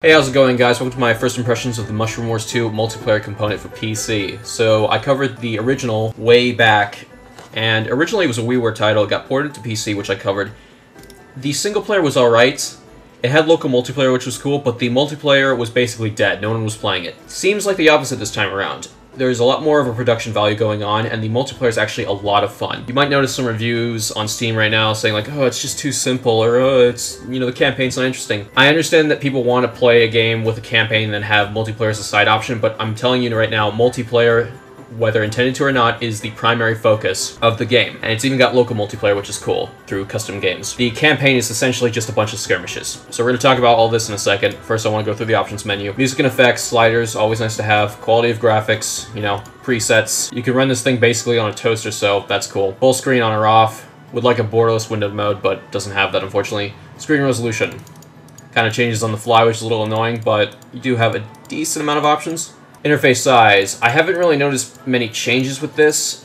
Hey, how's it going, guys? Welcome to my first impressions of the Mushroom Wars 2 multiplayer component for PC. So, I covered the original way back, and originally it was a WiiWare title. It got ported to PC, which I covered. The single player was alright. It had local multiplayer, which was cool, but the multiplayer was basically dead. No one was playing it. Seems like the opposite this time around. There's a lot more of a production value going on, and the multiplayer is actually a lot of fun. You might notice some reviews on Steam right now saying like, oh, it's just too simple, or oh, it's, you know, the campaign's not interesting. I understand that people want to play a game with a campaign and then have multiplayer as a side option, but I'm telling you right now, multiplayer, whether intended to or not, is the primary focus of the game. And it's even got local multiplayer, which is cool, through custom games. The campaign is essentially just a bunch of skirmishes. So we're going to talk about all this in a second. First, I want to go through the options menu. Music and effects, sliders, always nice to have. Quality of graphics, you know, presets. You can run this thing basically on a toaster, so that's cool. Full screen on or off. Would like a borderless windowed mode, but doesn't have that, unfortunately. Screen resolution. Kind of changes on the fly, which is a little annoying, but you do have a decent amount of options. Interface size. I haven't really noticed many changes with this,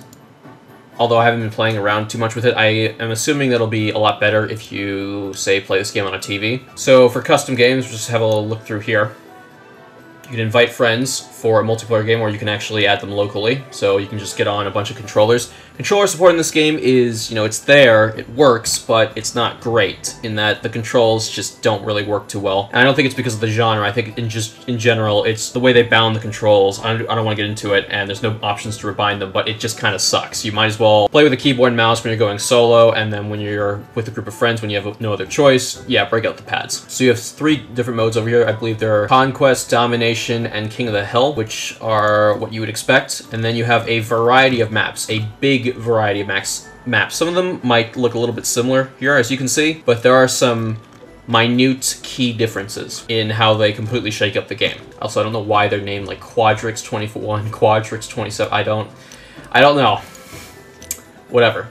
although I haven't been playing around too much with it. I am assuming that'll be a lot better if you, say, play this game on a TV. So for custom games, just have a little look through here. You can invite friends for a multiplayer game, or you can actually add them locally, so you can just get on a bunch of controllers. Controller support in this game is, you know, it's there, it works, but it's not great, in that the controls just don't really work too well. And I don't think it's because of the genre, I think in general, it's the way they bound the controls. I don't want to get into it, and there's no options to rebind them, but it just kind of sucks. You might as well play with a keyboard and mouse when you're going solo, and then when you're with a group of friends, when you have no other choice, yeah, break out the pads. So you have 3 different modes over here. I believe they're Conquest, Domination, and King of the Hill, which are what you would expect. And then you have a variety of maps, a big variety of maps. Some of them might look a little bit similar here, as you can see, but there are some minute key differences in how they completely shake up the game. Also, I don't know why they're named like Quadrix 21, Quadrix 27. I don't know. Whatever.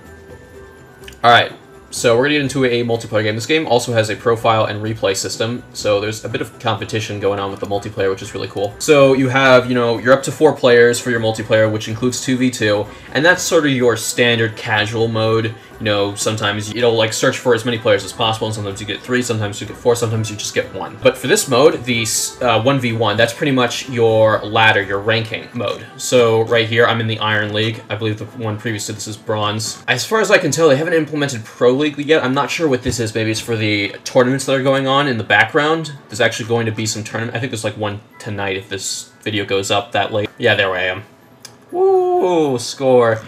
Alright. So we're going to get into a multiplayer game. This game also has a profile and replay system, so there's a bit of competition going on with the multiplayer, which is really cool. So you have, you know, you're up to 4 players for your multiplayer, which includes 2v2, and that's sort of your standard casual mode. You know, sometimes you'll like search for as many players as possible, and sometimes you get 3, sometimes you get 4, sometimes you just get 1. But for this mode, the 1v1, that's pretty much your ladder, your ranking mode. So right here, I'm in the Iron League. I believe the one previous to this is Bronze. As far as I can tell, they haven't implemented Pro League yet. I'm not sure what this is. Maybe it's for the tournaments that are going on in the background. There's actually going to be some tournament. I think there's like one tonight if this video goes up that late. Yeah, there I am. Woo, score.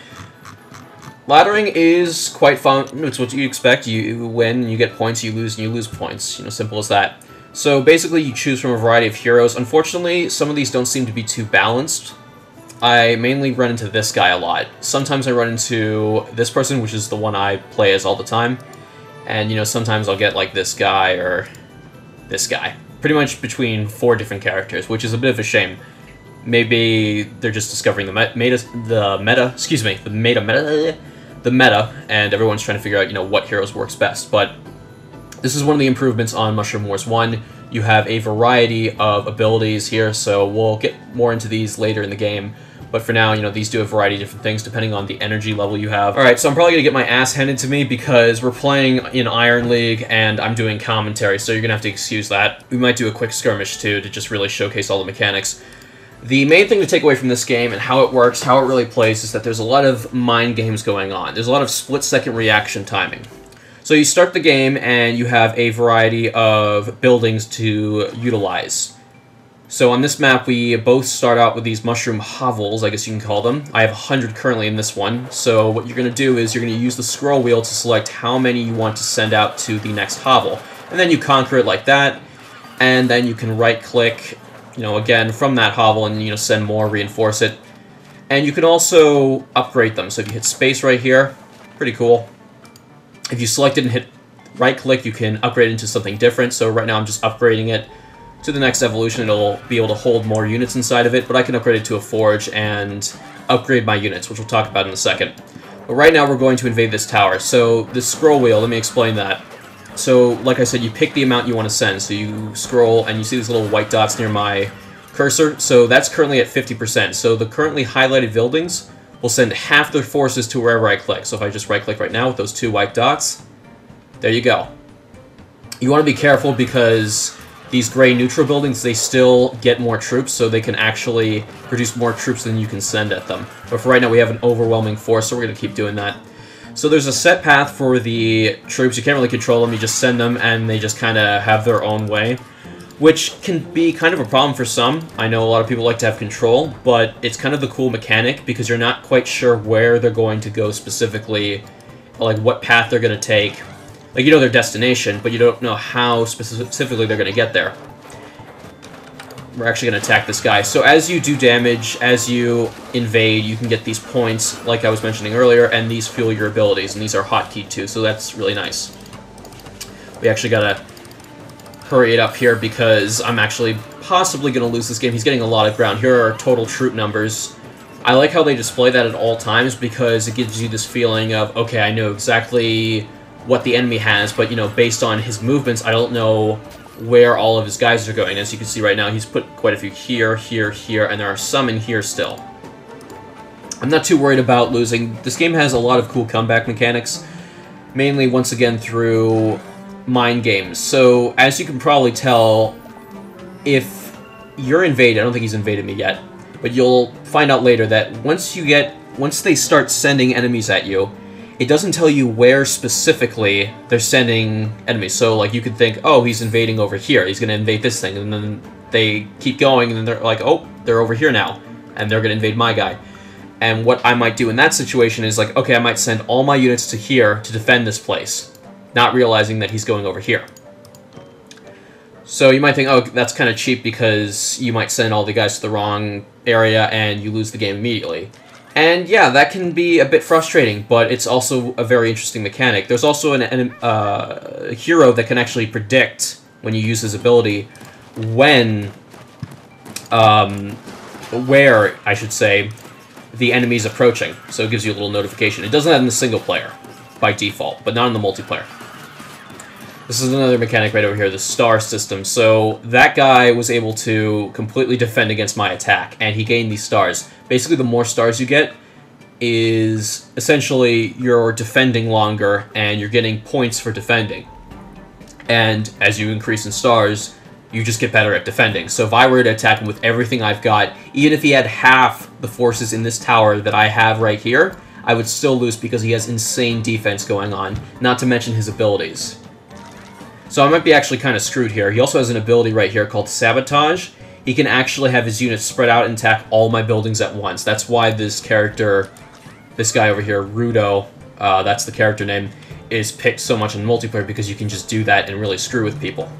Laddering is quite fun. It's what you expect. You win, you get points, you lose, and you lose points. You know, simple as that. So basically, you choose from a variety of heroes. Unfortunately, some of these don't seem to be too balanced. I mainly run into this guy a lot. Sometimes I run into this person, which is the one I play as all the time. And, you know, sometimes I'll get like this guy or this guy. Pretty much between 4 different characters, which is a bit of a shame. Maybe they're just discovering the meta, and everyone's trying to figure out, you know, what heroes works best. But this is one of the improvements on Mushroom Wars 1. You have a variety of abilities here, so we'll get more into these later in the game. But for now, you know, these do a variety of different things depending on the energy level you have. Alright, so I'm probably going to get my ass handed to me because we're playing in Iron League and I'm doing commentary, so you're going to have to excuse that. We might do a quick skirmish too to just really showcase all the mechanics. The main thing to take away from this game and how it works, how it really plays, is that there's a lot of mind games going on. There's a lot of split-second reaction timing. So you start the game and you have a variety of buildings to utilize. So on this map, we both start out with these mushroom hovels, I guess you can call them. I have 100 currently in this one. So what you're going to do is you're going to use the scroll wheel to select how many you want to send out to the next hovel. And then you conquer it like that. And then you can right-click, you know, again, from that hovel and, you know, send more, reinforce it. And you can also upgrade them. So if you hit space right here, pretty cool. If you select it and hit right-click, you can upgrade it into something different. So right now I'm just upgrading it to the next evolution. It'll be able to hold more units inside of it, but I can upgrade it to a forge and upgrade my units, which we'll talk about in a second. But right now we're going to invade this tower. So the scroll wheel, let me explain that. So, like I said, you pick the amount you want to send. So you scroll, and you see these little white dots near my cursor. So that's currently at 50%. So the currently highlighted buildings will send half their forces to wherever I click. So if I just right-click right now with those 2 white dots, there you go. You want to be careful because these gray neutral buildings, they still get more troops, so they can actually produce more troops than you can send at them. But for right now, we have an overwhelming force, so we're going to keep doing that. So there's a set path for the troops. You can't really control them. You just send them, and they just kind of have their own way, which can be kind of a problem for some. I know a lot of people like to have control, but it's kind of the cool mechanic because you're not quite sure where they're going to go specifically, like what path they're going to take. Like, you know their destination, but you don't know how specifically they're going to get there. We're actually going to attack this guy. So as you do damage, as you invade, you can get these points, like I was mentioning earlier, and these fuel your abilities, and these are hotkeyed too, so that's really nice. We actually got to hurry it up here because I'm actually possibly going to lose this game. He's getting a lot of ground. Here are our total troop numbers. I like how they display that at all times because it gives you this feeling of, okay, I know exactly what the enemy has, but, you know, based on his movements, I don't know where all of his guys are going. As you can see right now, he's put quite a few here, here, here, and there are some in here still. I'm not too worried about losing. This game has a lot of cool comeback mechanics, mainly, once again, through mind games. So, as you can probably tell, if you're invaded, I don't think he's invaded me yet, but you'll find out later that once they start sending enemies at you, it doesn't tell you where specifically they're sending enemies. So, like, you could think, oh, he's invading over here. He's going to invade this thing. And then they keep going, and then they're like, oh, they're over here now. And they're going to invade my guy. And what I might do in that situation is, like, okay, I might send all my units to here to defend this place, not realizing that he's going over here. So you might think, oh, that's kind of cheap because you might send all the guys to the wrong area and you lose the game immediately. And yeah, that can be a bit frustrating, but it's also a very interesting mechanic. There's also a hero that can actually predict, when you use his ability, where, I should say, the enemy's approaching. So it gives you a little notification. It doesn't have in the single player, by default, but not in the multiplayer. This is another mechanic right over here, the star system. So that guy was able to completely defend against my attack, and he gained these stars. Basically, the more stars you get is essentially you're defending longer, and you're getting points for defending. And as you increase in stars, you just get better at defending. So if I were to attack him with everything I've got, even if he had half the forces in this tower that I have right here, I would still lose because he has insane defense going on, not to mention his abilities. So I might be actually kind of screwed here. He also has an ability right here called Sabotage. He can actually have his units spread out and attack all my buildings at once. That's why this character, this guy over here, Rudo, that's the character name, is picked so much in multiplayer because you can just do that and really screw with people.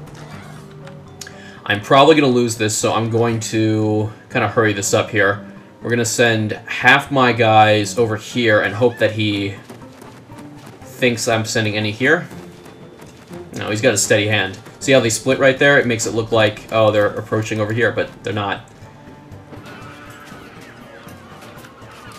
I'm probably going to lose this, so I'm going to kind of hurry this up here. We're going to send half my guys over here and hope that he thinks I'm sending any here. No, he's got a steady hand. See how they split right there? It makes it look like, oh, they're approaching over here, but they're not.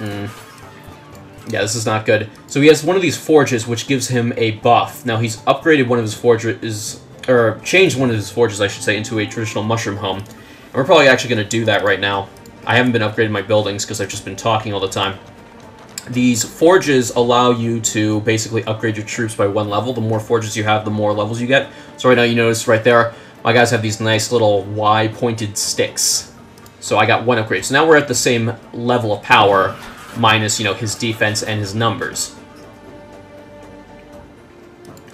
Yeah, this is not good. So he has one of these forges, which gives him a buff. Now, he's upgraded one of his forges, or changed one of his forges, I should say, into a traditional mushroom home. And we're probably actually going to do that right now. I haven't been upgrading my buildings because I've just been talking all the time. These forges allow you to basically upgrade your troops by 1 level. The more forges you have, the more levels you get. So right now, you notice right there, my guys have these nice little Y-pointed sticks. So I got 1 upgrade. So now we're at the same level of power, minus, you know, his defense and his numbers.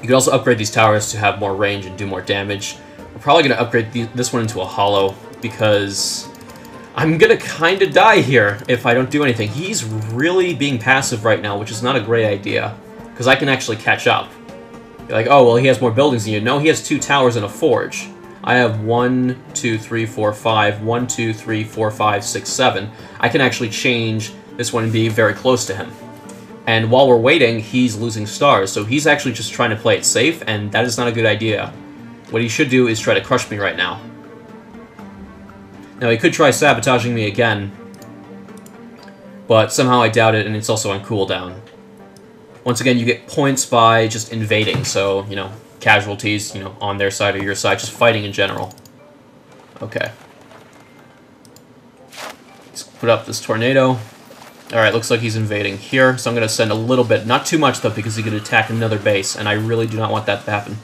You can also upgrade these towers to have more range and do more damage. We're probably going to upgrade this one into a hollow, because I'm going to kind of die here if I don't do anything. He's really being passive right now, which is not a great idea, because I can actually catch up. You're like, oh, well, he has more buildings than you. No, he has 2 towers and a forge. I have 1, 2, 3, 4, 5, 1, 2, 3, 4, 5, 6, 7. I can actually change this one and be very close to him. And while we're waiting, he's losing stars, so he's actually just trying to play it safe, and that is not a good idea. What he should do is try to crush me right now. Now, he could try sabotaging me again, but somehow I doubt it, and it's also on cooldown. Once again, you get points by just invading, so, you know, casualties, you know, on their side or your side, just fighting in general. Okay. Let's put up this tornado. Alright, looks like he's invading here, so I'm going to send a little bit. Not too much, though, because he could attack another base, and I really do not want that to happen.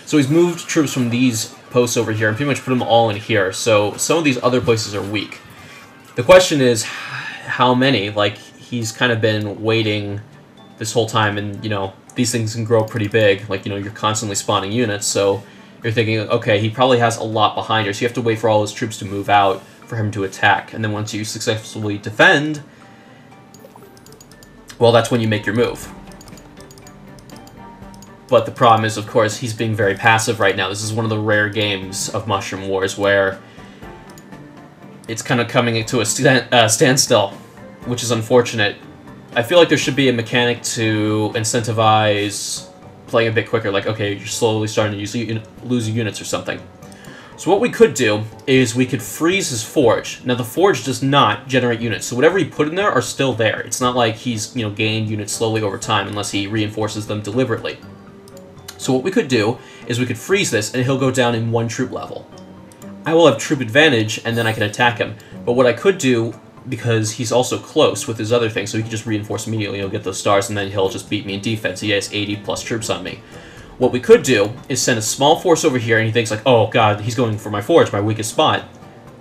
So he's moved troops from these posts over here and pretty much put them all in here. So some of these other places are weak. The question is, how many? Like, he's kind of been waiting this whole time, and, you know, these things can grow pretty big. Like, you know, you're constantly spawning units, so you're thinking, okay, he probably has a lot behind here, so you have to wait for all his troops to move out for him to attack. And then once you successfully defend, well, that's when you make your move. But the problem is, of course, he's being very passive right now. This is one of the rare games of Mushroom Wars where it's kind of coming to a standstill, which is unfortunate. I feel like there should be a mechanic to incentivize playing a bit quicker, like, okay, you're slowly starting to lose units or something. So what we could do is we could freeze his forge. Now, the forge does not generate units, so whatever he put in there are still there. It's not like he's, you know, gained units slowly over time unless he reinforces them deliberately. So what we could do is we could freeze this, and he'll go down in 1 troop level. I will have troop advantage, and then I can attack him. But what I could do, because he's also close with his other things, so he can just reinforce immediately, he'll get those stars, and then he'll just beat me in defense. He has 80 plus troops on me. What we could do is send a small force over here, and he thinks like, oh god, he's going for my forge, my weakest spot.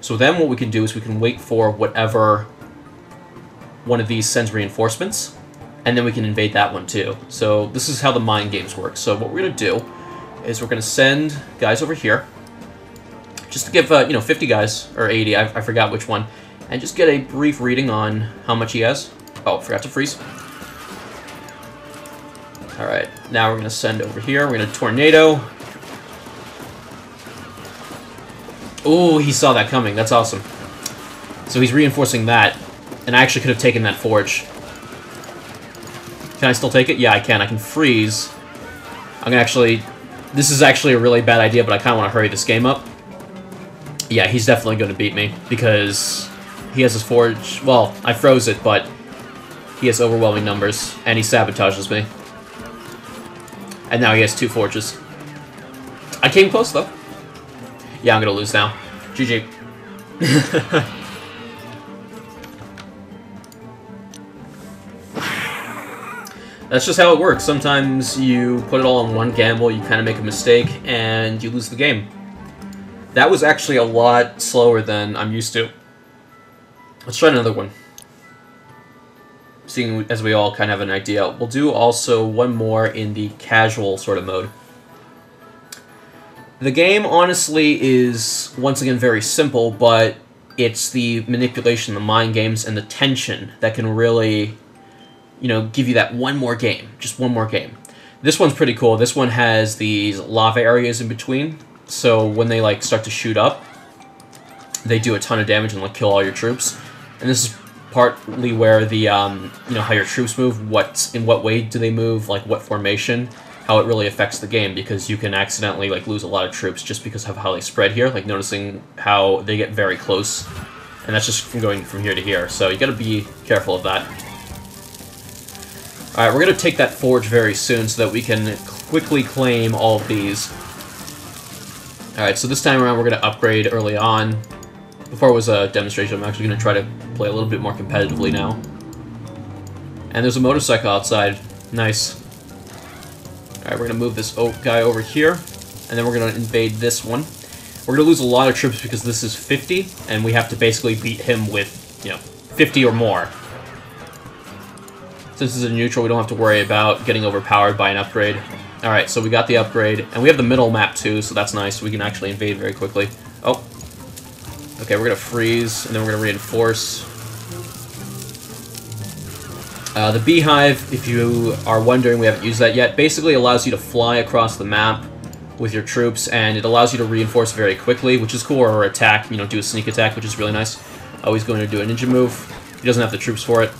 So then what we can do is we can wait for whatever one of these sends reinforcements, and then we can invade that one too. So this is how the mind games work. So what we're going to do is we're going to send guys over here, just to give, you know, 50 guys, or 80, I forgot which one, and just get a brief reading on how much he has. Oh, forgot to freeze. Alright, now we're going to send over here, we're going to tornado. Ooh, he saw that coming, that's awesome. So he's reinforcing that, and I actually could have taken that forge. Can I still take it? Yeah, I can. I can freeze. I'm going to actually... This is actually a really bad idea, but I kind of want to hurry this game up. Yeah, he's definitely going to beat me, because he has his forge... Well, I froze it, but he has overwhelming numbers, and he sabotages me. And now he has 2 forges. I came close, though. Yeah, I'm going to lose now. GG. That's just how it works. Sometimes you put it all in one gamble, you kind of make a mistake, and you lose the game. That was actually a lot slower than I'm used to. Let's try another one. Seeing as we all kind of have an idea. We'll do also one more in the casual sort of mode. The game, honestly, is, once again, very simple, but it's the manipulation, the mind games, and the tension that can really, you know, give you that one more game. Just one more game. This one's pretty cool. This one has these lava areas in between, so when they, like, start to shoot up, they do a ton of damage and, like, kill all your troops. And this is partly where the, you know, how your troops move, in what way do they move, like, what formation, how it really affects the game, because you can accidentally, like, lose a lot of troops just because of how they spread here, like, noticing how they get very close, and that's just from going from here to here, so you gotta be careful of that. Alright, we're gonna take that forge very soon so that we can quickly claim all of these. Alright, so this time around we're gonna upgrade early on. Before it was a demonstration, I'm actually gonna try to play a little bit more competitively now. And there's a motorcycle outside. Nice. Alright, we're going to move this guy over here, and then we're going to invade this one. We're going to lose a lot of troops because this is 50, and we have to basically beat him with, you know, 50 or more. Since this is a neutral, we don't have to worry about getting overpowered by an upgrade. Alright, so we got the upgrade, and we have the middle map too, so that's nice. We can actually invade very quickly. Oh. Okay, we're going to freeze, and then we're going to reinforce. The beehive, if you are wondering, we haven't used that yet, basically allows you to fly across the map with your troops, and it allows you to reinforce very quickly, which is cool, or attack, you know, do a sneak attack, which is really nice. Oh, he's going to do a ninja move. He doesn't have the troops for it.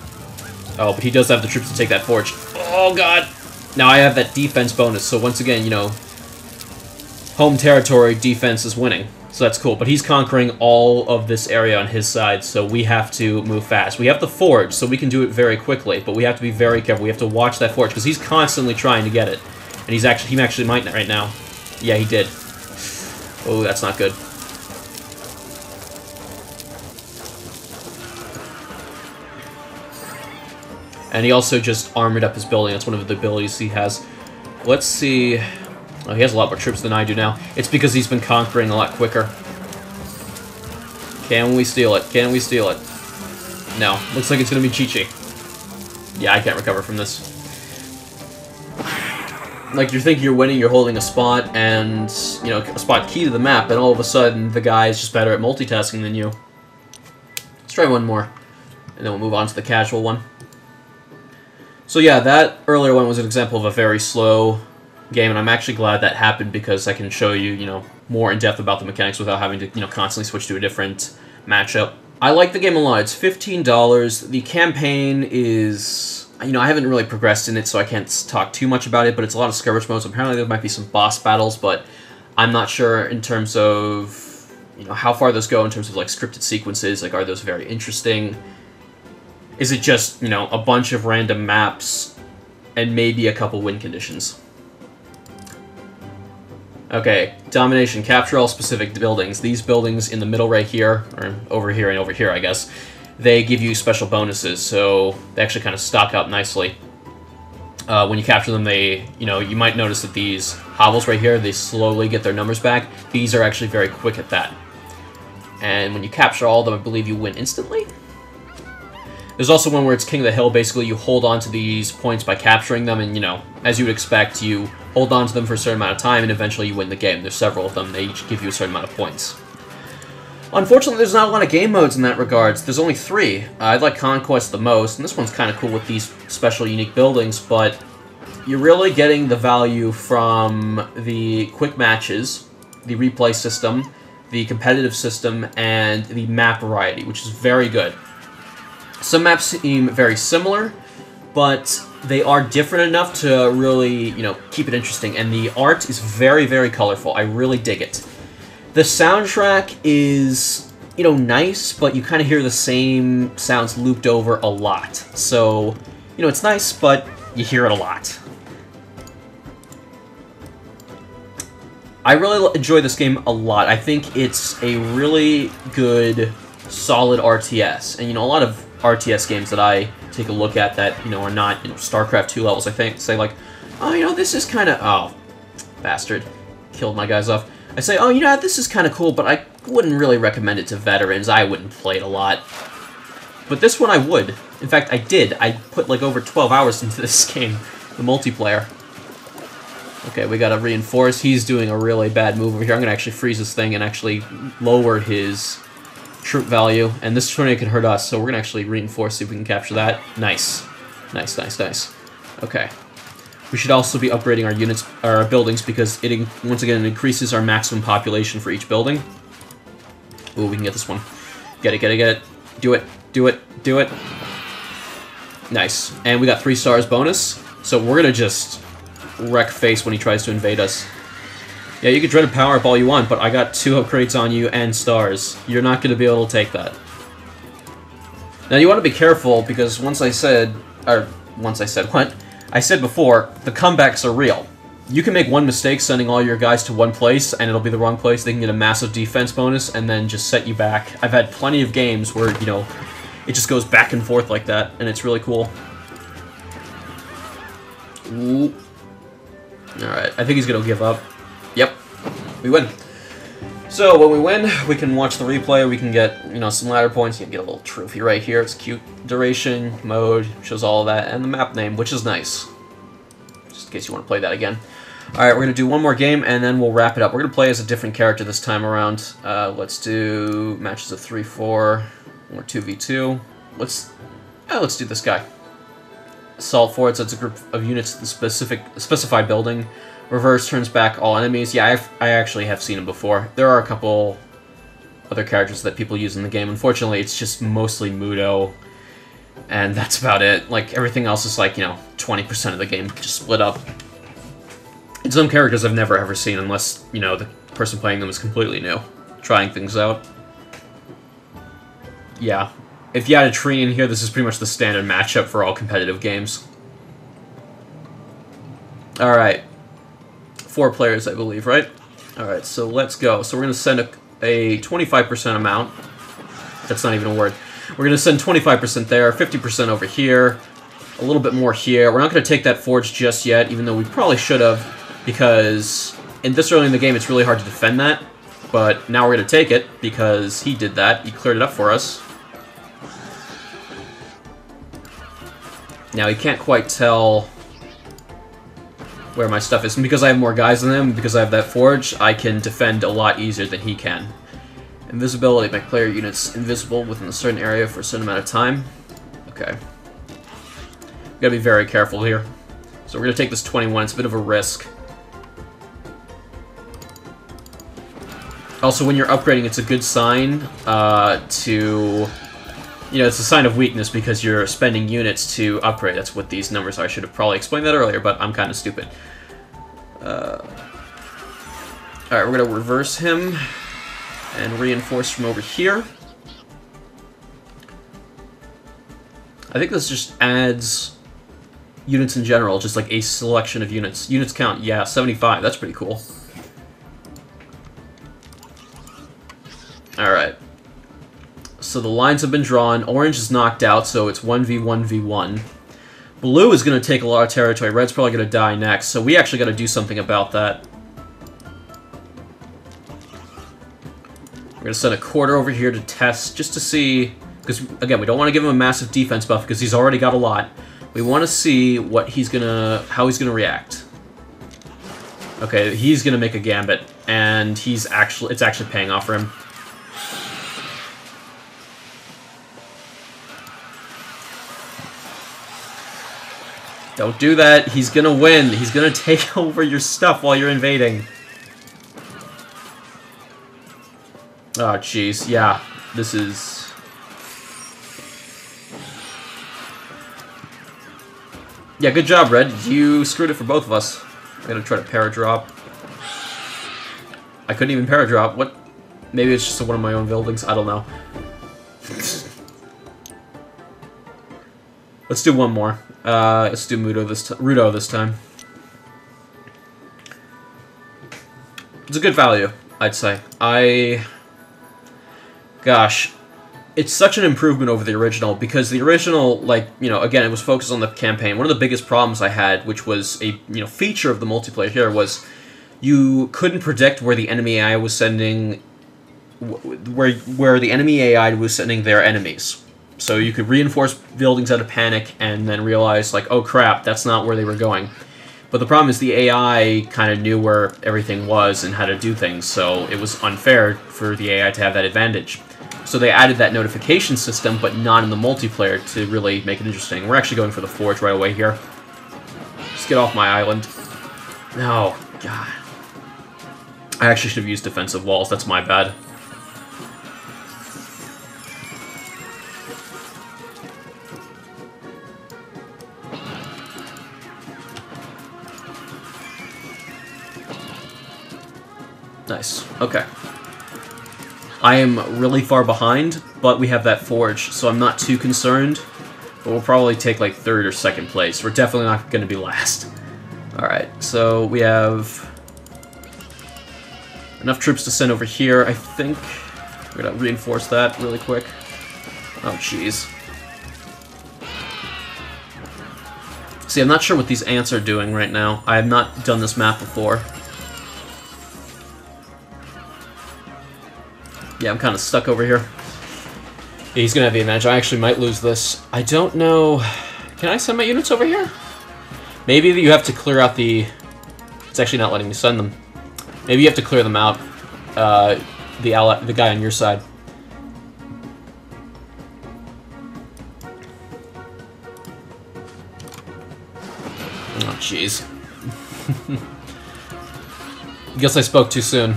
Oh, but he does have the troops to take that forge. Oh, God! Now I have that defense bonus, so once again, you know, home territory defense is winning. So that's cool, but he's conquering all of this area on his side, so we have to move fast. We have the forge, so we can do it very quickly, but we have to be very careful. We have to watch that forge, because he's constantly trying to get it. And he actually might right now. Yeah, he did. Oh, that's not good. And he also just armored up his building. That's one of the abilities he has. Let's see Oh, he has a lot more troops than I do now. It's because he's been conquering a lot quicker. Can we steal it? Can we steal it? No. Looks like it's going to be Chi-Chi. Yeah, I can't recover from this. Like, you're thinking you're winning, you're holding a spot, and, you know, a spot key to the map, and all of a sudden, the guy is just better at multitasking than you. Let's try one more, and then we'll move on to the casual one. So yeah, that earlier one was an example of a very slow game, and I'm actually glad that happened because I can show you, you know, more in depth about the mechanics without having to, you know, constantly switch to a different matchup. I like the game a lot. It's $15. The campaign is, you know, I haven't really progressed in it, so I can't talk too much about it, but it's a lot of skirmish modes. Apparently there might be some boss battles, but I'm not sure in terms of, you know, how far those go in terms of, like, scripted sequences. Like, are those very interesting? Is it just, you know, a bunch of random maps and maybe a couple win conditions? Okay, domination. Capture all specific buildings. These buildings in the middle right here, or over here and over here, I guess, they give you special bonuses, so they actually kind of stock up nicely. When you capture them, they, you know, you might notice that these hovels right here, they slowly get their numbers back. These are actually very quick at that. And when you capture all of them, I believe you win instantly? There's also one where it's King of the Hill. Basically, you hold on to these points by capturing them, and, you know, as you would expect, you hold on to them for a certain amount of time, and eventually you win the game. There's several of them. They each give you a certain amount of points. Unfortunately, there's not a lot of game modes in that regards. There's only 3. I like Conquest the most, and this one's kind of cool with these special, unique buildings, but you're really getting the value from the quick matches, the replay system, the competitive system, and the map variety, which is very good. Some maps seem very similar, but they are different enough to really, you know, keep it interesting. And the art is very, very colorful. I really dig it. The soundtrack is, you know, nice, but you kind of hear the same sounds looped over a lot. So, you know, it's nice, but you hear it a lot. I really enjoy this game a lot. I think it's a really good, solid RTS. And, you know, a lot of RTS games that I take a look at that, you know, are not, you know, StarCraft 2 levels, I think, say like, oh, you know, this is kind of, oh, bastard, killed my guys off. I say, oh, you know, this is kind of cool, but I wouldn't really recommend it to veterans. I wouldn't play it a lot. But this one I would. In fact, I did. I put like over 12 hours into this game, the multiplayer. Okay, we gotta reinforce. He's doing a really bad move over here. I'm gonna actually freeze this thing and actually lower his troop value, and this tornado can hurt us, so we're gonna actually reinforce, see if we can capture that. Nice. Nice, nice, nice. Okay. We should also be upgrading our units, our buildings, because it, once again, it increases our maximum population for each building. Ooh, we can get this one. Get it, get it, get it. Do it, do it, do it. Nice. And we got 3 stars bonus, so we're gonna just wreck face when he tries to invade us. Yeah, you can dread a power up all you want, but I got 2 upgrades on you and stars. You're not going to be able to take that. Now, you want to be careful, because what? I said before, the comebacks are real. You can make one mistake sending all your guys to one place, and it'll be the wrong place. They can get a massive defense bonus, and then just set you back. I've had plenty of games where, you know, it just goes back and forth like that, and it's really cool. Ooh. Alright, I think he's going to give up. Yep, we win. So when we win, we can watch the replay, we can get, you know, some ladder points, you can get a little trophy right here, it's cute. Duration, mode, shows all of that, and the map name, which is nice. Just in case you want to play that again. Alright, we're going to do one more game, and then we'll wrap it up. We're going to play as a different character this time around. Let's do matches of 3-4, or 2v2. Let's do this guy. Assault forts, that's a group of units to the specified building. Reverse turns back all enemies. Yeah, I actually have seen him before. There are a couple other characters that people use in the game. Unfortunately, it's just mostly Mudo, and that's about it. Like, everything else is like, you know, 20% of the game just split up. And some characters I've never ever seen unless, you know, the person playing them is completely new. Trying things out. Yeah. If you had a Trini in here, this is pretty much the standard matchup for all competitive games. Alright. 4 players, I believe, right? Alright, so let's go. So we're going to send a 25% amount. That's not even a word. We're going to send 25% there, 50% over here, a little bit more here. We're not going to take that forge just yet, even though we probably should have, because in this early in the game, it's really hard to defend that. But now we're going to take it, because he did that. He cleared it up for us. Now, he can't quite tell where my stuff is. And because I have more guys than him, because I have that forge, I can defend a lot easier than he can. Invisibility. Make player units invisible within a certain area for a certain amount of time. Okay. We gotta be very careful here. So we're gonna take this 21. It's a bit of a risk. Also, when you're upgrading, it's a good sign to... You know, it's a sign of weakness because you're spending units to upgrade. That's what these numbers are. I should have probably explained that earlier, but I'm kind of stupid. Alright, we're gonna reverse him and reinforce from over here. I think this just adds units in general, just like a selection of units. Units count, yeah, 75. That's pretty cool. Alright. So the lines have been drawn. Orange is knocked out, so it's 1v1v1. Blue is going to take a lot of territory. Red's probably going to die next, so we actually got to do something about that. We're going to send a quarter over here to test, just to see... Because, again, we don't want to give him a massive defense buff, because he's already got a lot. We want to see what he's going to... how he's going to react. Okay, he's going to make a gambit, and it's actually paying off for him. Don't do that. He's gonna win. He's gonna take over your stuff while you're invading. Oh, jeez. Yeah. This is... Yeah, good job, Red. You screwed it for both of us. I'm gonna try to paradrop. I couldn't even paradrop. What? Maybe it's just one of my own buildings. I don't know. Let's do one more. Let's do Rudo this time. It's a good value, I'd say. Gosh, it's such an improvement over the original, because the original, like, you know, again, it was focused on the campaign. One of the biggest problems I had, which was a, you know, feature of the multiplayer here, was you couldn't predict where the enemy AI was sending, where the enemy AI was sending their enemies. So you could reinforce buildings out of panic and then realize, like, oh crap, that's not where they were going. But the problem is the AI kind of knew where everything was and how to do things, so it was unfair for the AI to have that advantage. So they added that notification system, but not in the multiplayer, to really make it interesting. We're actually going for the forge right away here. Just get off my island. No, God. I actually should have used defensive walls, that's my bad. Nice. Okay. I am really far behind, but we have that forge, so I'm not too concerned. But we'll probably take like 3rd or 2nd place. We're definitely not going to be last. Alright, so we have enough troops to send over here, I think. We're going to reinforce that really quick. Oh, jeez. See, I'm not sure what these ants are doing right now. I have not done this map before. Yeah, I'm kind of stuck over here. Yeah, he's going to have the advantage. I actually might lose this. I don't know... Can I send my units over here? Maybe you have to clear out the... It's actually not letting me send them. Maybe you have to clear them out. The guy on your side. Oh, jeez. Guess I spoke too soon.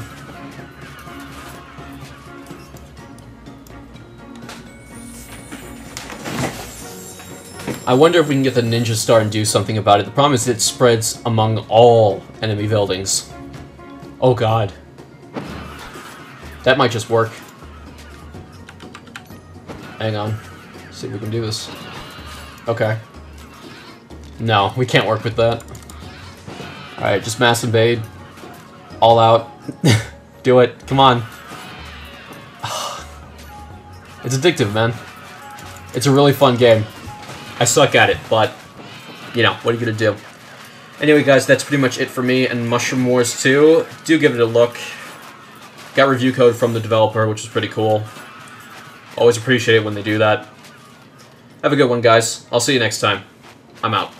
I wonder if we can get the ninja star and do something about it. The problem is it spreads among all enemy buildings. Oh god. That might just work. Hang on. See if we can do this. Okay. No, we can't work with that. Alright, just mass invade. All out. Do it. Come on. It's addictive, man. It's a really fun game. I suck at it, but, you know, what are you gonna do? Anyway, guys, that's pretty much it for me and Mushroom Wars 2. Do give it a look. Got review code from the developer, which is pretty cool. Always appreciate it when they do that. Have a good one, guys. I'll see you next time. I'm out.